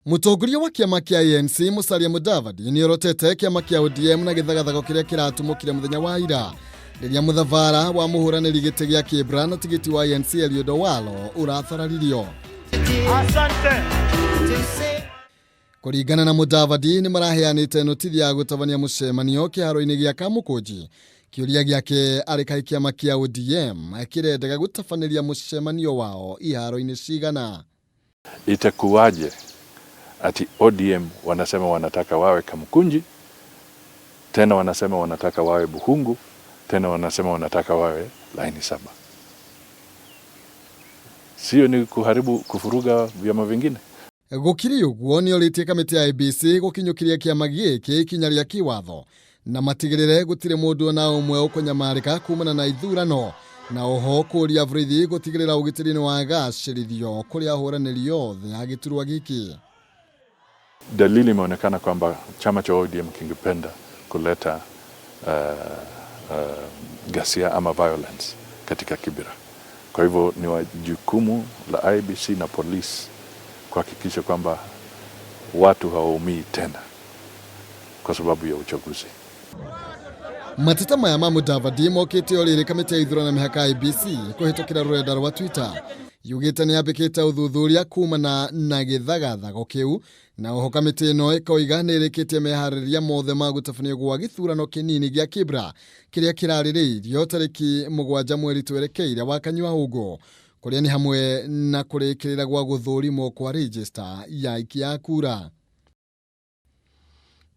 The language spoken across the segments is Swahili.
Mutongoria wa kiama kia ANC Musalia Mudavadi ni orotete kiama kia ODM na githagathago kiria kiratumukire muthenya wa ira riria muthavara wa muhuraniri giti gia Kibra na tigiti wa ANC Eliud Owalo uratharario. Asante. Kuringana na Mudavadi ni maraheanite notisi ya gutavania mucemanio kiharo-ini gia Kamukunji. Kiuria giake ari kiama kia ODM akirendaga gutafaniria mucemanio wao iharo-ini cigana. Itakuwaje ati ODM wanasema wanataka wawe Kamukunji, tena wanasema wanataka wawe Buhungu, tena wanasema wanataka wawe Laini Saba? Sio ni kufuruga vyama vingine? Gukiri uguo ni oritie kamiti ya IEBC gukinyukiria kiama giki ikinyaria kiwatho na matigirire gutire mundu na umwe ukunyamarika kumana na ithurano na oho kuria vrithi gutigirira ugitiri wa gacirithio kuria huraniri yothe ya giturwa giki. Dalili imeonekana kwamba chama cha ODM kingependa kuleta ghasia ama violence katika Kibera. Kwa hivyo ni wajukumu la IEBC na polisi kuhakikisha kwamba watu hawaumii tena kwa sababu ya uchaguzi. Mateta maya ma Mudavadi mokite orire kamiti ya ithurano mihaka IEBC kuhitukira rurenda rwa Twitter yugite ni ambikite uthuthuria kumana na githagathago kiu na oho kamiti ino ikoiga ni irikitie meharĩrĩria mothe ma gũtabania gwa gĩthurano kĩnini gĩa Kibra kĩrĩa kĩrarĩrĩirio tarĩki 7 mweri twerekeire wa Kanyũa kuria ni hamwe na kũrĩkĩrĩra gwa gũthũrimwo kwa register ya ikia kura.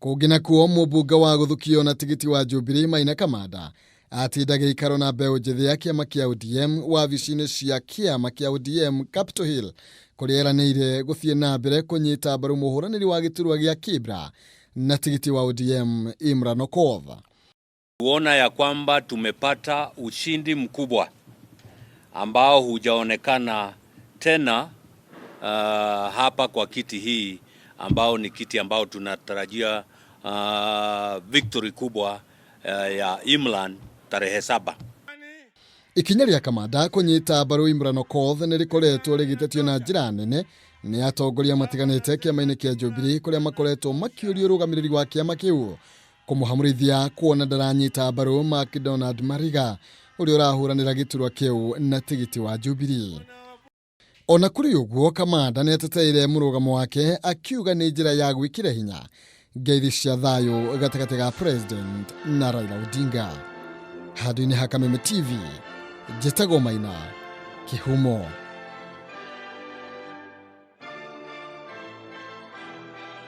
Kũngĩ kuo mũmbunge wa gũthukio na tigiti wa Jubilee Maina Kamanda atindaga ikaro na mbeũ njĩthĩ ya kiama kia ODM wabici-inĩ cia kiama kia ODM Capitol Hill kuria eranĩire gũthiĩ na mbere kũnyita mbaru mũhũranĩri wa gĩturwa gĩa Kibra na tigiti wa ODM Imran Okoth. Tuona ya kwamba tumepata ushindi mkubwa ambao hujaonekana tena hapa kwa kiti hii ambao ni kiti ambao tunatarajia victory kubwa ya Imran tarehe 7. Ikinya ria Kamanda kunyita mbaru Imran Okoth ni rikoretwo rigitetio na njira nene ni atongoria matiganite kiama-ini kia Jubilee kuria makoretwo makiuria urugamiriri wa kiama kiu kumuhamurithia kuona ndaranyita mbaru McDonald Mariga uria urahuranira giturwa kiu na tigiti wa Jubilee. Ona kuri uguo Kamanda ni ateteire murugamo wake akiuga ni njira ya gwikira hinya ngeithi cia thayu gatagati ga president na Raila Odinga. Handũ-inĩ ha Kameme TV, Njĩtagwo Maina, Kĩhumo.